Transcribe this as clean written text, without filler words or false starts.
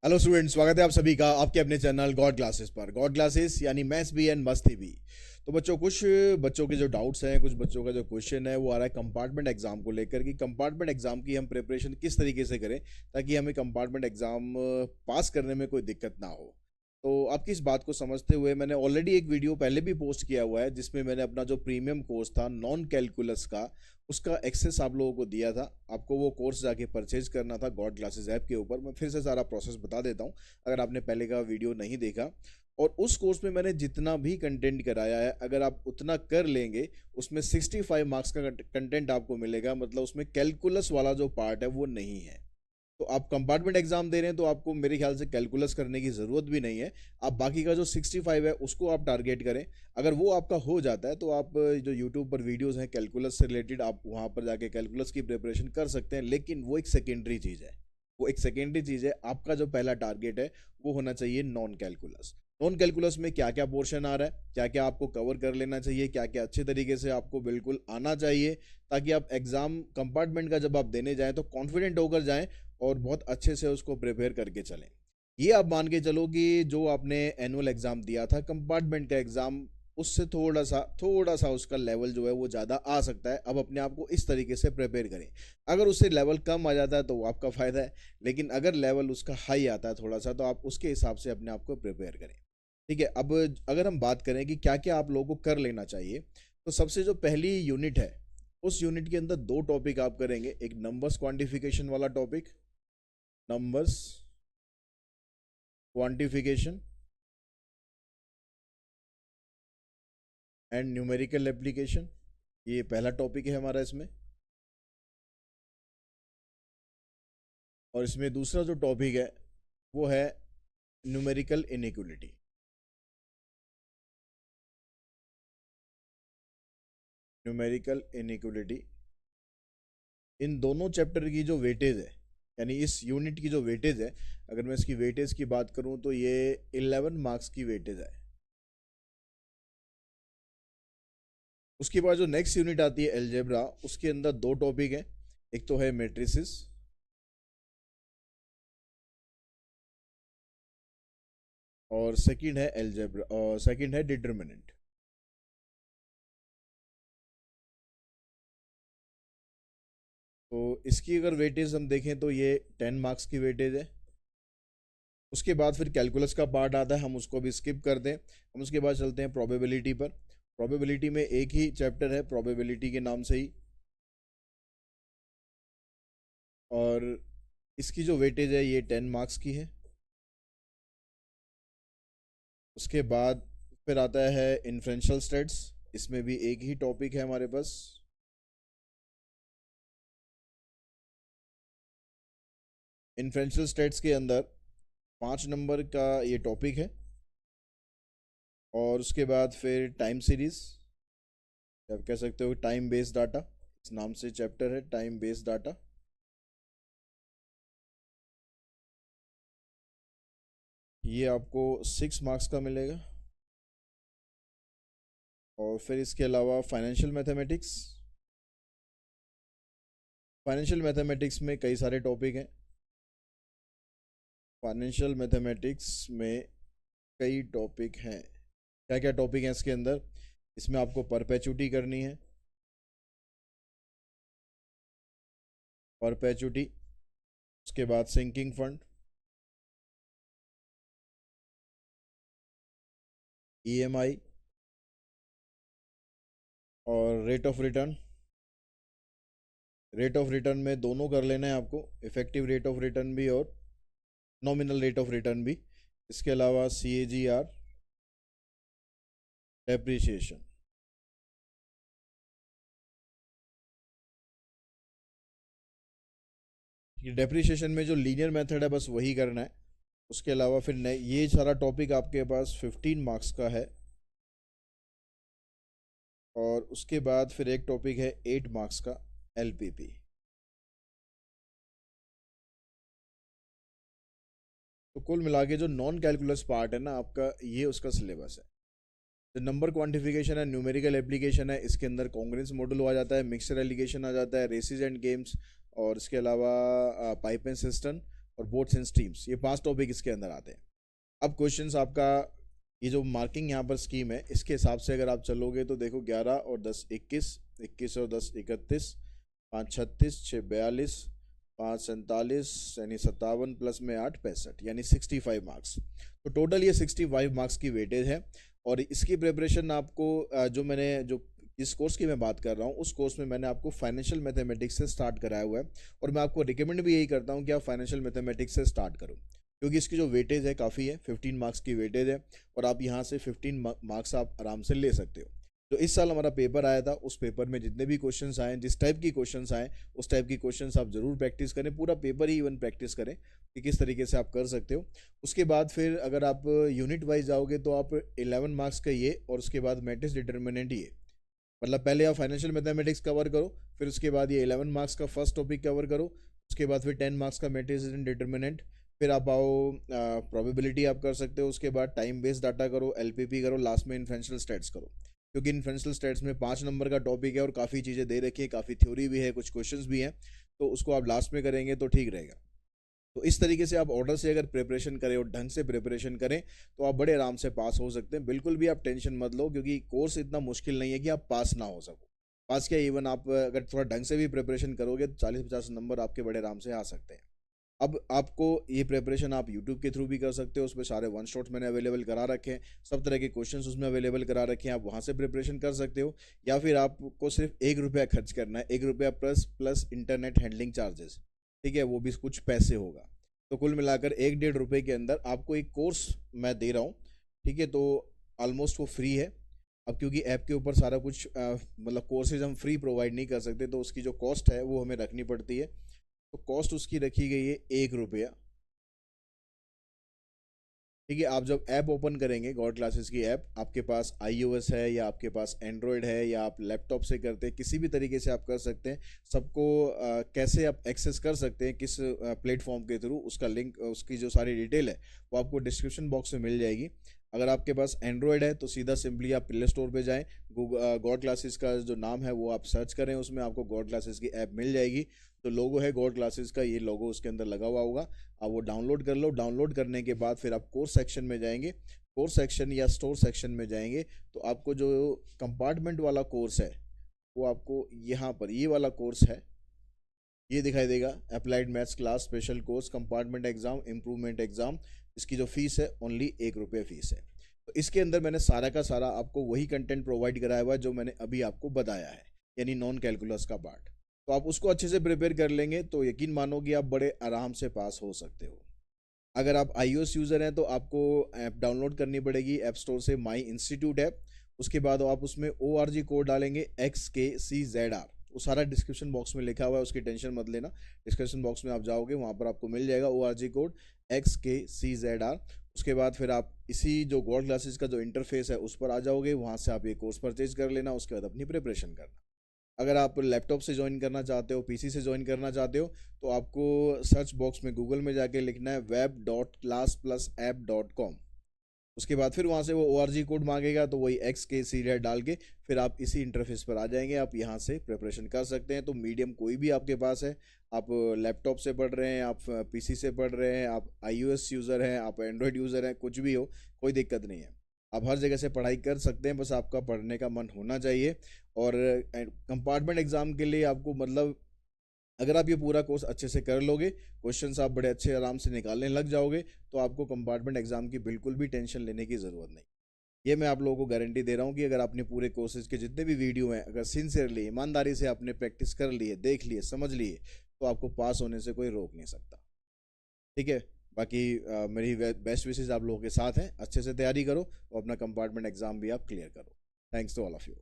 Hello student, स्वागत है आप सभी का आपके अपने चैनल गॉड क्लासेस पर। गॉड क्लासेस यानी मैथ्स भी एंड मस्ती भी। तो बच्चों, कुछ बच्चों के जो डाउट्स हैं, कुछ बच्चों का जो क्वेश्चन है वो आ रहा है कंपार्टमेंट एग्जाम को लेकर कि कंपार्टमेंट एग्जाम की हम प्रिपरेशन किस तरीके से करें ताकि हमें कंपार्टमेंट एग्जाम पास करने में कोई दिक्कत ना हो। तो आपकी इस बात को समझते हुए मैंने ऑलरेडी एक वीडियो पहले भी पोस्ट किया हुआ है जिसमें मैंने अपना जो प्रीमियम कोर्स था नॉन कैलकुलस का, उसका एक्सेस आप लोगों को दिया था। आपको वो कोर्स जाके परचेज करना था गॉड क्लासेस ऐप के ऊपर। मैं फिर से सारा प्रोसेस बता देता हूँ अगर आपने पहले का वीडियो नहीं देखा। और उस कोर्स में मैंने जितना भी कंटेंट कराया है, अगर आप उतना कर लेंगे, उसमें 65 मार्क्स का कंटेंट आपको मिलेगा। मतलब उसमें कैलकुलस वाला जो पार्ट है वो नहीं है। तो आप कंपार्टमेंट एग्जाम दे रहे हैं तो आपको मेरे ख्याल से कैलकुलस करने की ज़रूरत भी नहीं है। आप बाकी का जो 65 है उसको आप टारगेट करें। अगर वो आपका हो जाता है तो आप जो यूट्यूब पर वीडियोस हैं कैलकुलस से रिलेटेड, आप वहाँ पर जाके कैलकुलस की प्रिपरेशन कर सकते हैं। लेकिन वो एक सेकेंडरी चीज़ है। वो एक सेकेंडरी चीज़ है। आपका जो पहला टारगेट है वो होना चाहिए नॉन कैलकुलस। नॉन कैलकुलस में क्या क्या पोर्शन आ रहा है, क्या क्या आपको कवर कर लेना चाहिए, क्या क्या अच्छे तरीके से आपको बिल्कुल आना चाहिए, ताकि आप एग्जाम कंपार्टमेंट का जब आप देने जाएं तो कॉन्फिडेंट होकर जाएं और बहुत अच्छे से उसको प्रिपेयर करके चलें। ये आप मान के चलो कि जो आपने एनुअल एग्जाम दिया था कंपार्टमेंट का एग्जाम, उससे थोड़ा सा उसका लेवल जो है वो ज़्यादा आ सकता है। अब अपने आप को इस तरीके से प्रिपेयर करें। अगर उससे लेवल कम आ जाता है तो वो आपका फ़ायदा है, लेकिन अगर लेवल उसका हाई आता है थोड़ा सा, तो आप उसके हिसाब से अपने आप को प्रिपेयर करें। ठीक है। अब अगर हम बात करें कि क्या क्या आप लोगों को कर लेना चाहिए, तो सबसे जो पहली यूनिट है, उस यूनिट के अंदर दो टॉपिक आप करेंगे। एक नंबर्स क्वांटिफिकेशन वाला topic, numbers quantification and numerical application, ये पहला टॉपिक है हमारा इसमें। और इसमें दूसरा जो टॉपिक है वो है न्यूमेरिकल इनइक्वलिटी। न्यूमेरिकल इनइक्वलिटी, इन दोनों चैप्टर की जो वेटेज है, यानी इस यूनिट की जो वेटेज है, अगर मैं इसकी वेटेज की बात करूं तो ये 11 मार्क्स की वेटेज है। उसके बाद जो नेक्स्ट यूनिट आती है एलजेब्रा, उसके अंदर दो टॉपिक हैं। एक तो है मैट्रिसेस और सेकंड है एलजेब्रा, और सेकंड है डिटरमिनेंट। तो इसकी अगर वेटेज हम देखें तो ये 10 मार्क्स की वेटेज है। उसके बाद फिर कैलकुलस का पार्ट आता है, हम उसको भी स्किप कर दें। हम उसके बाद चलते हैं प्रोबेबिलिटी पर। प्रोबेबिलिटी में एक ही चैप्टर है प्रोबेबिलिटी के नाम से ही, और इसकी जो वेटेज है ये 10 मार्क्स की है। उसके बाद फिर आता है इन्फ्रेंशियल स्टेट्स। इसमें भी एक ही टॉपिक है हमारे पास। इन्फ्रेंशियल स्टेट्स के अंदर 5 नंबर का ये टॉपिक है। और उसके बाद फिर टाइम सीरीज, आप कह सकते हो टाइम बेस्ड डाटा, इस नाम से चैप्टर है टाइम बेस्ड डाटा। ये आपको 6 मार्क्स का मिलेगा। और फिर इसके अलावा फाइनेंशियल मैथमेटिक्स। फाइनेंशियल मैथमेटिक्स में कई सारे टॉपिक हैं। फाइनेंशियल मैथमेटिक्स में कई टॉपिक हैं। क्या क्या टॉपिक हैं इसके अंदर? इसमें आपको परपेचुटी करनी है, परपेचुटी। उसके बाद सिंकिंग फंड, ईएमआई और rate of return. Rate of return में दोनों कर लेना है आपको, इफेक्टिव रेट ऑफ रिटर्न भी और नॉमिनल रेट ऑफ रिटर्न भी। इसके अलावा सी ए जी आर, डेप्रीशिएशन। डेप्रीशिएशन में जो लीनियर मेथड है बस वही करना है। उसके अलावा फिर ये सारा टॉपिक आपके पास 15 मार्क्स का है। और उसके बाद फिर एक टॉपिक है 8 मार्क्स का, एलपीपी। तो कुल मिला के जो नॉन कैलकुलस पार्ट है ना आपका, ये उसका सिलेबस है। जो नंबर क्वांटिफिकेशन है, न्यूमेरिकल एप्लीकेशन है, इसके अंदर कॉन्ग्रेंस मॉडल आ जाता है, मिक्सर एलिगेशन आ जाता है, रेसिस एंड गेम्स, और इसके अलावा पाइप एंड सिस्टम और बोथ्स एंड स्ट्रीम्स, ये 5 टॉपिक इसके अंदर आते हैं। अब क्वेश्चंस आपका ये जो मार्किंग यहाँ पर स्कीम है इसके हिसाब से अगर आप चलोगे तो देखो 11 और 10 21, 21 और 10 31, 5 36, 6 42, 5 47 यानी 57 प्लस में 8 65 यानी 65 मार्क्स। तो टोटल ये 65 मार्क्स की वेटेज है। और इसकी प्रिपरेशन आपको जो मैंने जो इस कोर्स की मैं बात कर रहा हूँ उस कोर्स में मैंने आपको फाइनेंशियल मैथमेटिक्स से स्टार्ट कराया हुआ है। और मैं आपको रिकमेंड भी यही करता हूँ कि आप फाइनेंशियल मैथमेटिक्स से स्टार्ट करो, क्योंकि इसकी जो वेटेज है काफ़ी है, 15 मार्क्स की वेटेज है और आप यहाँ से 15 मार्क्स आप आराम से ले सकते हो। तो इस साल हमारा पेपर आया था, उस पेपर में जितने भी क्वेश्चंस आए, जिस टाइप की क्वेश्चंस आए उस टाइप की क्वेश्चंस आप जरूर प्रैक्टिस करें, पूरा पेपर ही इवन प्रैक्टिस करें कि किस तरीके से आप कर सकते हो। उसके बाद फिर अगर आप यूनिट वाइज जाओगे तो आप 11 मार्क्स का ये और उसके बाद मैट्रिक्स डिटर्मिनेंट ये, मतलब पहले आप फाइनेंशियल मैथमेटिक्स कवर करो, फिर उसके बाद ये 11 मार्क्स का फर्स्ट टॉपिक कवर करो, उसके बाद फिर 10 मार्क्स का मैट्रिक्स डिटर्मिनेंट, फिर आप आओ प्रोबेबिलिटी आप कर सकते हो, उसके बाद टाइम बेस्ड डाटा करो, एलपीपी करो, लास्ट में इन्फ्रेंशियल स्टैट्स करो, क्योंकि इन्फ्रेंशियल स्टैट्स में 5 नंबर का टॉपिक है और काफ़ी चीज़ें दे रखी है, काफ़ी थ्योरी भी है, कुछ क्वेश्चंस भी हैं, तो उसको आप लास्ट में करेंगे तो ठीक रहेगा। तो इस तरीके से आप ऑर्डर से अगर प्रिपरेशन करें और ढंग से प्रिपरेशन करें तो आप बड़े आराम से पास हो सकते हैं। बिल्कुल भी आप टेंशन मत लो, क्योंकि कोर्स इतना मुश्किल नहीं है कि आप पास ना हो सको। पास क्या, इवन आप अगर थोड़ा ढंग से भी प्रिपरेशन करोगे तो 40-50 नंबर आपके बड़े आराम से आ सकते हैं। अब आपको ये प्रिपरेशन आप यूट्यूब के थ्रू भी कर सकते हो, उसमें सारे वन शॉट्स मैंने अवेलेबल करा रखे हैं, सब तरह के क्वेश्चंस उसमें अवेलेबल करा रखे हैं, आप वहाँ से प्रिपरेशन कर सकते हो। या फिर आपको सिर्फ 1 रुपया खर्च करना है, 1 रुपया प्लस इंटरनेट हैंडलिंग चार्जेस, ठीक है, वो भी कुछ पैसे होगा। तो कुल मिलाकर 1-1.5 रुपये के अंदर आपको एक कोर्स मैं दे रहा हूँ, ठीक है, तो ऑलमोस्ट वो फ्री है। अब क्योंकि ऐप के ऊपर सारा कुछ मतलब कोर्सेज हम फ्री प्रोवाइड नहीं कर सकते, तो उसकी जो कॉस्ट है वो हमें रखनी पड़ती है। तो कॉस्ट उसकी रखी गई है 1 रुपया, ठीक है। आप जब ऐप ओपन करेंगे गॉड क्लासेस की ऐप, आपके पास iOS है या आपके पास एंड्रॉयड है या आप लैपटॉप से करते हैं, किसी भी तरीके से आप कर सकते हैं। सबको कैसे आप एक्सेस कर सकते हैं, किस प्लेटफॉर्म के थ्रू, उसका लिंक, उसकी जो सारी डिटेल है वो आपको डिस्क्रिप्शन बॉक्स में मिल जाएगी। अगर आपके पास एंड्रॉयड है तो सीधा सिंपली आप प्ले स्टोर पे जाएं, गॉड क्लासेस का जो नाम है वो आप सर्च करें, उसमें आपको गॉड क्लासेस की ऐप मिल जाएगी। तो लोगो है गॉड क्लासेस का, ये लोगो उसके अंदर लगा हुआ होगा, आप वो डाउनलोड कर लो। डाउनलोड करने के बाद फिर आप कोर्स सेक्शन में जाएंगे, कोर्स सेक्शन या स्टोर सेक्शन में जाएंगे तो आपको जो कंपार्टमेंट वाला कोर्स है वो आपको यहाँ पर ये वाला कोर्स है, ये दिखाई देगा, applied maths class special course compartment exam improvement exam. इसकी जो फीस है ओनली 1 रुपये फीस है। तो इसके अंदर मैंने सारा का सारा आपको वही कंटेंट प्रोवाइड कराया हुआ है जो मैंने अभी आपको बताया है, यानी नॉन कैलकुलस का पार्ट। तो आप उसको अच्छे से प्रिपेयर कर लेंगे तो यकीन मानो कि आप बड़े आराम से पास हो सकते हो। अगर आप iOS यूज़र हैं तो आपको ऐप डाउनलोड करनी पड़ेगी ऐप स्टोर से, माई इंस्टीट्यूट ऐप। उसके बाद आप उसमें ORG कोड डालेंगे XKCZR, वो सारा डिस्क्रिप्शन बॉक्स में लिखा हुआ है, उसकी टेंशन मत लेना। डिस्क्रिप्शन बॉक्स में आप जाओगे वहाँ पर आपको मिल जाएगा ORG कोड XKCZR। उसके बाद फिर आप इसी जो गॉड क्लासेस का जो इंटरफेस है उस पर आ जाओगे, वहाँ से आप ये कोर्स परचेज कर लेना, उसके बाद अपनी प्रिपरेशन करना। अगर आप लैपटॉप से ज्वाइन करना चाहते हो, पीसी से ज्वाइन करना चाहते हो, तो आपको सर्च बॉक्स में गूगल में जाके लिखना है web.classplusapp.com। उसके बाद फिर वहाँ से वो ORG कोड मांगेगा, तो वही XKCZR डाल के फिर आप इसी इंटरफेस पर आ जाएंगे, आप यहाँ से प्रिपरेशन कर सकते हैं। तो मीडियम कोई भी आपके पास है, आप लैपटॉप से पढ़ रहे हैं, आप पीसी से पढ़ रहे हैं, आप iOS यूज़र हैं, आप एंड्रॉयड यूज़र हैं, कुछ भी हो, कोई दिक्कत नहीं है, आप हर जगह से पढ़ाई कर सकते हैं, बस आपका पढ़ने का मन होना चाहिए। और कंपार्टमेंट एग्ज़ाम के लिए आपको मतलब अगर आप ये पूरा कोर्स अच्छे से कर लोगे, क्वेश्चंस आप बड़े अच्छे आराम से निकालने लग जाओगे, तो आपको कंपार्टमेंट एग्जाम की बिल्कुल भी टेंशन लेने की ज़रूरत नहीं। ये मैं आप लोगों को गारंटी दे रहा हूँ कि अगर आपने पूरे कोर्सेज के जितने भी वीडियो हैं, अगर सिंसियरली ईमानदारी से आपने प्रैक्टिस कर लिए, देख लिए, समझ लिए, तो आपको पास होने से कोई रोक नहीं सकता, ठीक है। बाकी मेरी बेस्ट विशेज़ आप लोगों के साथ हैं, अच्छे से तैयारी करो और अपना कंपार्टमेंट एग्जाम भी आप क्लियर करो। Thanks to all of you.